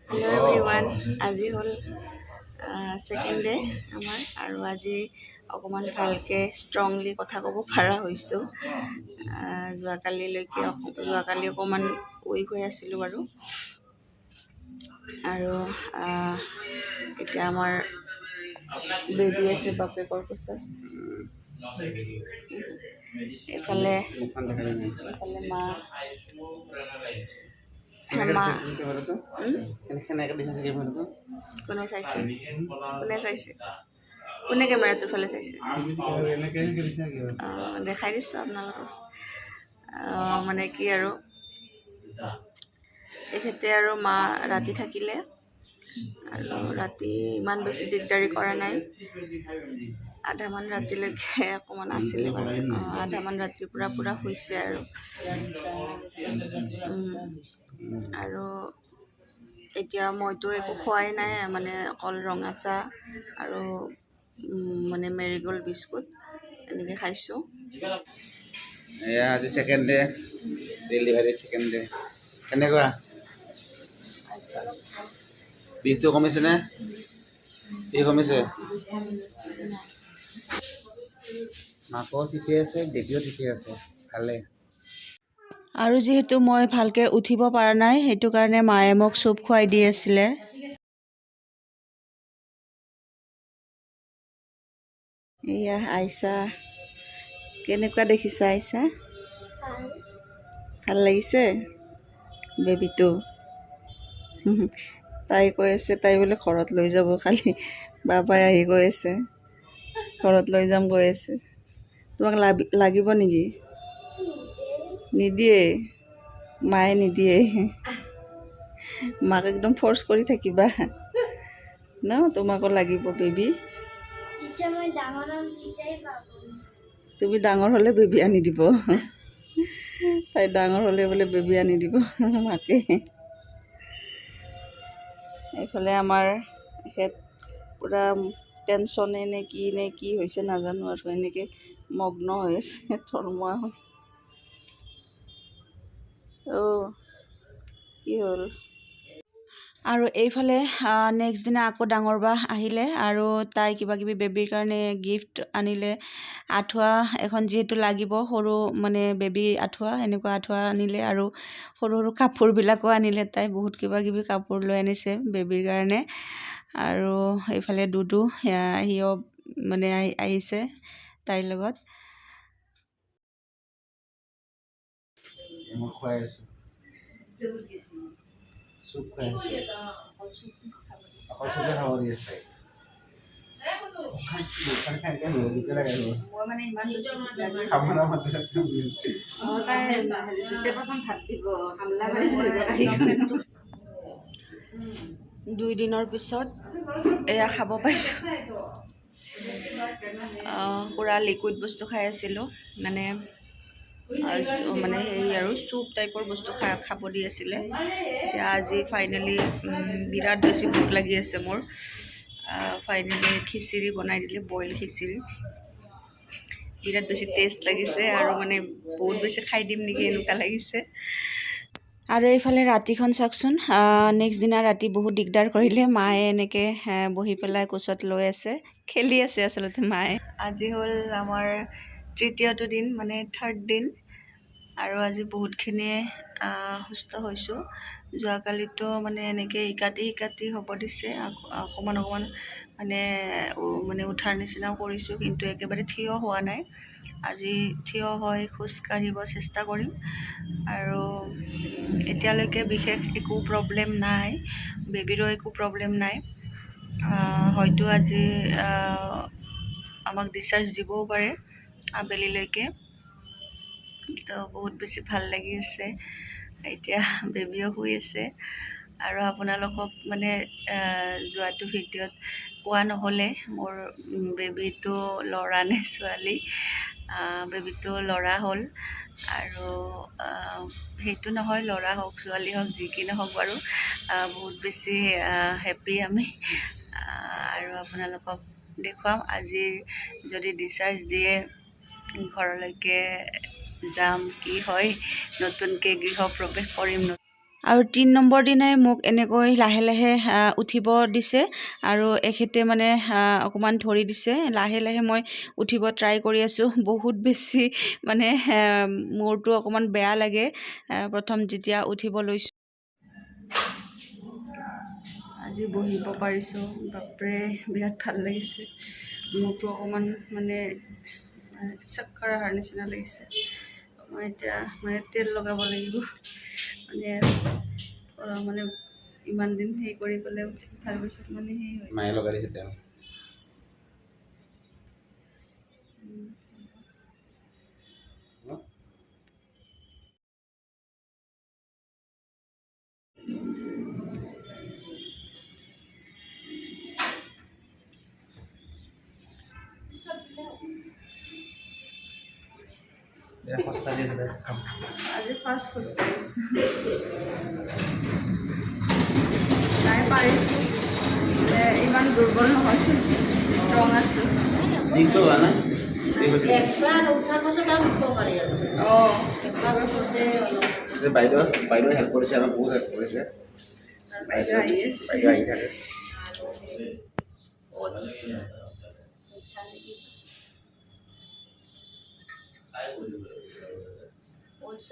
Hello' everyone, আজি হ'ল second day আমাৰ, আৰু আজি অকণমান ভালকৈ ষ্ট্ৰংলি কথা ক'ব পৰা হৈছোঁ। যোৱাকালি অকণমান উইক হৈ আছিলোঁ বাৰু, আৰু এতিয়া আমাৰ বেবী আছে বাপেকৰ কোচত। এইফালে মা কোনে চাইছে কোনে কেমেৰাটোৰ ফালে চাইছে দেখাই দিছোঁ আপোনালোকক। মানে কি আৰু তেখেতে আৰু মা ৰাতি থাকিলে, আৰু ৰাতি ইমান বেছি দিগদাৰি কৰা নাই। আধামান ৰাতিলৈকে অকণমান আছিলে বাৰু, আধামান ৰাতিৰ পৰা পূৰা শুইছে আৰু এতিয়া মইতো একো খোৱাই নাই, মানে অকল ৰঙা চাহ আৰু মানে মেৰিগ'ল্ড বিস্কুট এনেকৈ খাইছোঁ। এয়া আজি second day, delivery second day. কেনেকুৱা বিষটো কমিছেনে? বিষ কমিছে? মাকো ঠিকে আছে, বেবীও ঠিকে আছে, ভালে। আৰু যিহেতু মই ভালকৈ উঠিব পৰা নাই, সেইটো কাৰণে মায়ে মোক চুপ খুৱাই দি আছিলে। এয়া আইছা, কেনেকুৱা দেখিছা আইছা? ভাল লাগিছে বেবীটো? তাই কৈ আছে তাই বোলে ঘৰত লৈ যাব, খালি বাবাই আহি কৈ আছে ঘৰত লৈ যাম কৈ আছে। তোমাক লাগিব নেকি? নিদিয়ে, মায়ে নিদিয়ে। মাক একদম ফ'ৰ্চ কৰি থাকিবা ন, তোমাকো লাগিব বেবী। তুমি ডাঙৰ হ'লে বেবী আনি দিব। তাই ডাঙৰ হ'লে বোলে বেবী আনি দিব মাকে। এইফালে আমাৰ এখেত পূৰা টেনশ্যনে নে কি হৈছে নাজানো, আৰু এনেকৈ মগ্ন হৈ আছে, থৰমুৱা হৈ। কি হ'ল? আৰু এইফালে নেক্সট দিনা আকৌ ডাঙৰ বা আহিলে, আৰু তাই কিবাকিবি বেবীৰ কাৰণে গিফ্ট আনিলে। আঁঠুৱা এখন যিহেতু লাগিব, সৰু মানে বেবী আঁঠুৱা, এনেকুৱা আঁঠুৱা আনিলে, আৰু সৰু সৰু কাপোৰবিলাকো আনিলে। তাই বহুত কিবাকিবি কাপোৰ লৈ আনিছে বেবীৰ কাৰণে। আৰু এইফালে দুদু সিও মানে আহিছে তাইৰ লগত। মই খুৱাই আছোঁ, চুপ খুৱাই আছোঁ, অকল চুপে খাব দি আছে। দুই দিনৰ পিছত এয়া খাব পাইছোঁ। পূৰা লিকুইড বস্তু খাই আছিলোঁ, মানে সেই আৰু চুপ টাইপৰ বস্তু খাব দি আছিলে। এতিয়া আজি ফাইনেলি বিৰাট বেছি ভোক লাগি আছে মোৰ। ফাইনেলি খিচিৰি বনাই দিলে, বইল খিচিৰি। বিৰাট বেছি টেষ্ট লাগিছে, আৰু মানে বহুত বেছি খাই দিম নেকি এনেকুৱা লাগিছে। আৰু এইফালে ৰাতিখন চাওকচোন, নেক্সট দিনা ৰাতি বহুত দিগদাৰ কৰিলে। মায়ে এনেকৈ বহি পেলাই কোচত লৈ আছে, খেলি আছে আচলতে মায়ে। আজি হ'ল আমাৰ তৃতীয়টো দিন, মানে থাৰ্ড দিন, আৰু আজি বহুতখিনিয়ে সুস্থ হৈছোঁ। যোৱাকালিতো মানে এনেকৈ ইকাতি হ'ব দিছে, অকণমান মানে উঠাৰ নিচিনাও কৰিছোঁ, কিন্তু একেবাৰে থিয় হোৱা নাই। আজি থিয় হৈ খোজকাঢ়িব চেষ্টা কৰিম, আৰু এতিয়ালৈকে বিশেষ একো প্ৰব্লেম নাই, বেবীৰো একো প্ৰব্লেম নাই। হয়তো আজি আমাক ডিছচাৰ্জ দিবও পাৰে আবেলিলৈকে। তো বহুত বেছি ভাল লাগি আছে। এতিয়া বেবীও শুই আছে, আৰু আপোনালোকক মানে যোৱাটো ভিডিঅ'ত কোৱা নহ'লে, মোৰ বেবীটো ল'ৰা নে ছোৱালী। বেবীটো ল'ৰা হ'ল, আৰু সেইটো নহয়, ল'ৰা হওক ছোৱালী হওক যি কি নহওক বাৰু, বহুত বেছি হেপ্পী আমি। আৰু আপোনালোকক দেখুৱাম, আজি যদি ডিছচাৰ্জ দিয়ে ঘৰলৈকে যাম, কি হয়, নতুনকৈ গৃহপ্ৰৱেশ কৰিম। আৰু 3 নম্বৰ দিনাই মোক এনেকৈ লাহে লাহে উঠিব দিছে আৰু এখেতে মানে অকণমান ধৰি দিছে। লাহে লাহে মই উঠিব ট্ৰাই কৰি আছোঁ। বহুত বেছি মানে মূৰটো অকণমান বেয়া লাগে প্ৰথম যেতিয়া উঠিব লৈছোঁ। আজি বহিব পাৰিছোঁ, বাপৰে বিৰাট ভাল লাগিছে। মূৰটো অকণমান মানে চক্কৰ অহাৰ নিচিনা লাগিছে। মই এতিয়া মানে তেল লগাব লাগিব, মানে ইমান দিন সেই কৰি পেলাই উঠাৰ পিছত মানে সেই হয়। মায়ে লগাই দিছে তেল। আজি ফাৰ্ষ্ট খোজ কাঢ়িছোঁ, নাই পাৰিছোঁ, ইমান দুৰ্বল নহয়, ষ্ট্ৰং আছোঁ। দিনটো হোৱা নাই একবাৰ উঠাৰ পাছত আৰু উঠিব পাৰি আৰু একবাৰ খোজে অলপ বাইদেউ হেল্প কৰিছে, আমাক বহুত হেল্প কৰিছে। বাইদেউ আহি আছে। বাইদেউ আহি থাকে।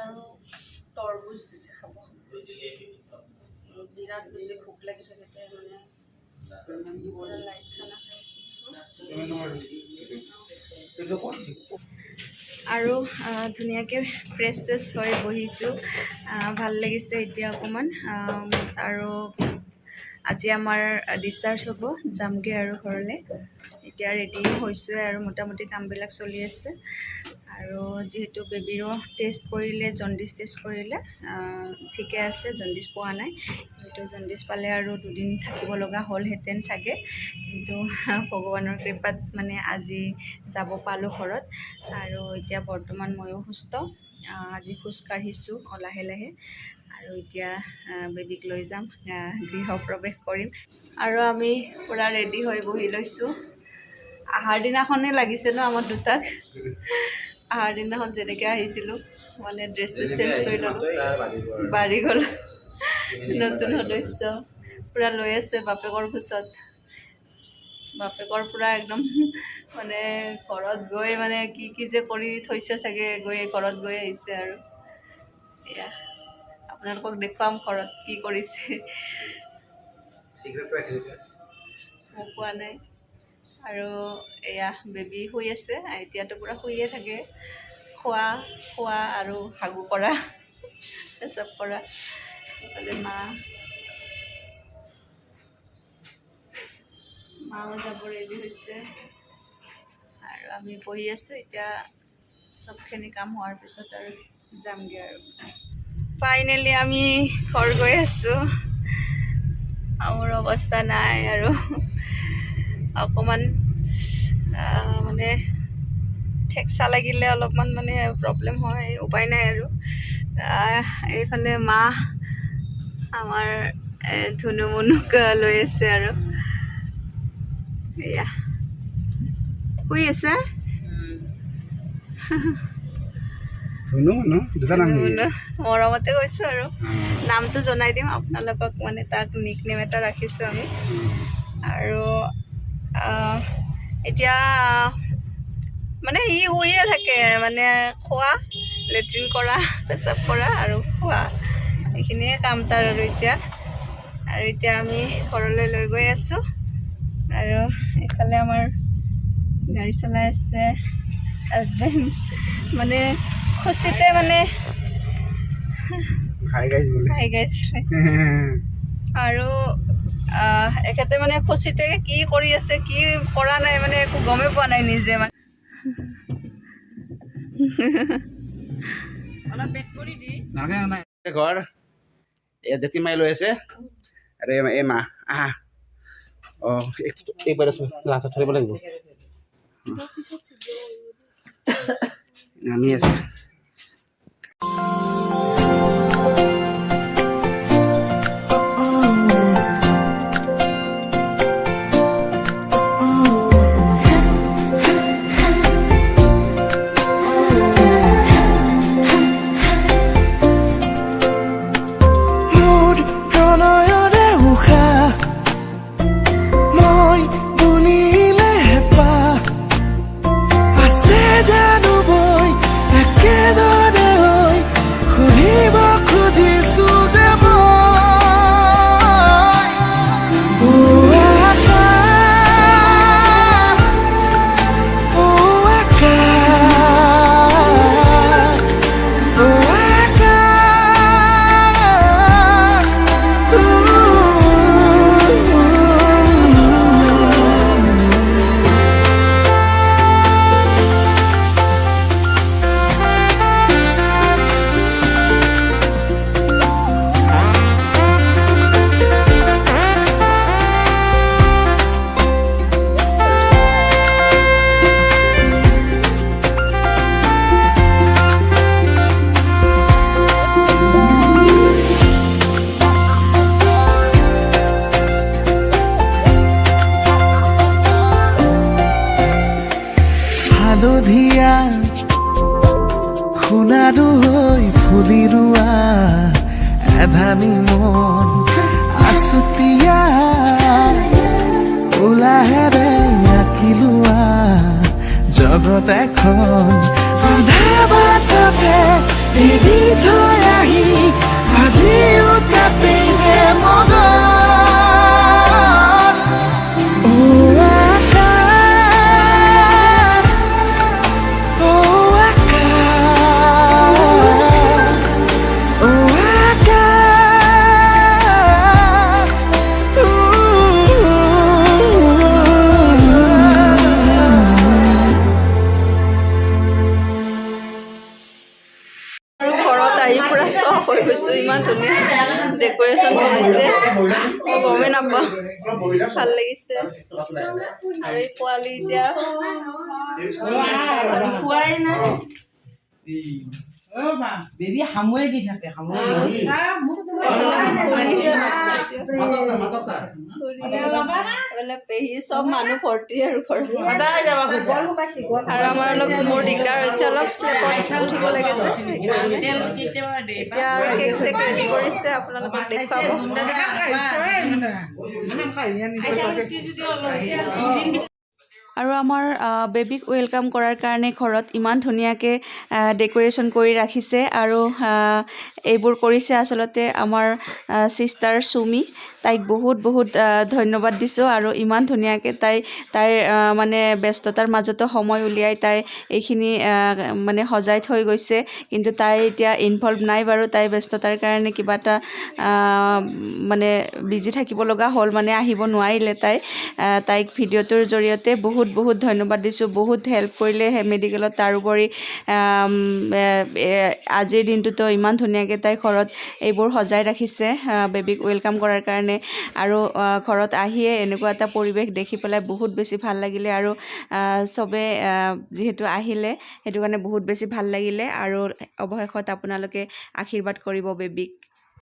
আৰু তৰমুজ দিছে খাব। বিৰাট বেছি ভোক লাগি থাকোঁতে মানে লাইট খানা খাইছোঁ আৰু ধুনীয়াকৈ ফ্ৰেছ চেছ হৈ বহিছোঁ। ভাল লাগিছে এতিয়া অকণমান। আৰু আজি আমাৰ ডিছচাৰ্জ হ'ব, যামগৈ আৰু ঘৰলৈ। এতিয়া ৰেডি হৈছোঁৱে আৰু মোটামুটি কামবিলাক চলি আছে। আৰু যিহেতু বেবীৰো টেষ্ট কৰিলে, জণ্ডিছ টেষ্ট কৰিলে, ঠিকে আছে, জণ্ডিছ পোৱা নাই। কিন্তু জণ্ডিছ পালে আৰু 2 দিন থাকিব লগা হ'লহেঁতেন চাগে, কিন্তু ভগৱানৰ কৃপাত মানে আজি যাব পালোঁ ঘৰত। আৰু এতিয়া বৰ্তমান ময়ো সুস্থ। আজি খোজ কাঢ়িছোঁ লাহে লাহে, আৰু এতিয়া বেবীক লৈ যাম, গৃহপ্ৰৱেশ কৰিম। আৰু আমি পূৰা ৰেডি হৈ বহি লৈছোঁ। আহাৰ দিনাখনেই লাগিছে ন আমাৰ দুটাক। আহাৰ দিনাখন যেনেকৈ আহিছিলোঁ, মানে ড্ৰেছ চেঞ্জ কৰি ল'লোঁ, বাঢ়ি গ'ল। নতুন সদস্য পূৰা লৈ আছে বাপেকৰ কোচত। বাপেকৰ পূৰা একদম মানে ঘৰত গৈ মানে কি যে কৰি থৈছে চাগে, ঘৰত গৈ আহিছে। আৰু এয়া আপোনালোকক দেখুৱাম ঘৰত কি কৰিছে। মোক কোৱা নাই। আৰু এয়া বেবী শুই আছে, এতিয়াতো পূৰা শুইয়ে থাকে। খোৱা আৰু হাগু কৰা, পেচাব কৰা। এইফালে মাও যাব ৰেডি হৈছে, আৰু আমি বহি আছোঁ। এতিয়া চবখিনি কাম হোৱাৰ পিছত আৰু যামগৈ। আৰু ফাইনেলি আমি ঘৰ গৈ আছোঁ। মোৰ অৱস্থা নাই আৰু অকণমান মানে ঠেকচা লাগিলে অলপমান মানে প্ৰব্লেম হয়, উপায় নাই আৰু। এইফালে মা আমাৰ ধুনু মুনুক লৈ আছে আৰু এয়া শুই আছে। ধুনু মৰমতে কৈছোঁ আৰু নামটো জনাই দিম আপোনালোকক, মানে তাক নিক নেম এটা ৰাখিছোঁ আমি। আৰু এতিয়া মানে সি শুইয়ে থাকে, মানে খোৱা, লেট্ৰিন কৰা, পেচাব কৰা আৰু খোৱা, এইখিনিয়ে কাম তাৰ। আৰু এতিয়া আমি ঘৰলৈ লৈ গৈ আছোঁ। আৰু এইফালে আমাৰ গাড়ী চলাই আছে হাজবেণ্ড, মানে খুচিতে মানে হাই গাইজ আৰু এখেতে মানে খুচিতে কি কৰি আছে, কি কৰা নাই, মানে একো গমেই পোৱা নাই নিজে। মানে অলপ বেক কৰি দি ঘৰ এয়া জেঠি মাই লৈ আছে। আৰু এই মা আহা, এই পাৰে লাষ্টত ধৰিব লাগিব, নামি আছে। জানি মন আছুতীয়া উলাহেৰে আঁকিলোৱা জগত এখন আধা বাটতে এৰি থৈ আহি আজিও তাতে যে মগন আৰু ঘৰত আহি পুৰা চখ হৈ গৈছোঁ ইমান ধুনীয়া ডেক'ৰেশ্যন বনাইছে মই গমেই নাপাওঁ ভাল লাগিছে আৰু এই পোৱালি এতিয়া বেবী সামুৱে দি থাকে পেহী চব মানুহ ভৰ্তি আৰু ঘৰত আৰু আমাৰ অলপ মোৰ দিগদাৰ হৈছে অলপ শ্লেপত উঠিব লাগে যে সেইকাৰণে এতিয়া আৰু কেক চেক ৰেডি কৰিছে আপোনালোকক দেখুৱাব আৰু আমাৰ বেবীক ৱেলকাম কৰাৰ কাৰণে ঘৰত ইমান ধুনীয়াকৈ ডেক'ৰেশ্যন কৰি ৰাখিছে আৰু এইবোৰ কৰিছে আচলতে আমাৰ ছিষ্টাৰ চুমি তাইক বহুত বহুত ধন্যবাদ দিছোঁ আৰু ইমান ধুনীয়াকৈ তাইৰ মানে ব্যস্ততাৰ মাজতো সময় উলিয়াই তাই এইখিনি মানে সজাই থৈ গৈছে কিন্তু তাই এতিয়া ইনভলভ নাই বাৰু তাই ব্যস্ততাৰ কাৰণে কিবা এটা মানে বিজি থাকিব লগা হ'ল মানে আহিব নোৱাৰিলে তাইক ভিডিঅ'টোৰ জৰিয়তে বহুত ধন্যবাদ দিছোঁ বহুত হেল্প কৰিলে মেডিকেলত তাৰোপৰি আজিৰ দিনটোতো ইমান ধুনীয়াকৈ তাই ঘৰত এইবোৰ সজাই ৰাখিছে বেবীক ৱেলকাম কৰাৰ কাৰণে আৰু ঘৰত আহিয়ে এনেকুৱা এটা পৰিৱেশ দেখি পেলাই বহুত বেছি ভাল লাগিলে আৰু চবে যিহেতু আহিলে সেইটো কাৰণে বহুত বেছি ভাল লাগিলে আৰু অৱশেষত আপোনালোকে আশীৰ্বাদ কৰিব বেবীক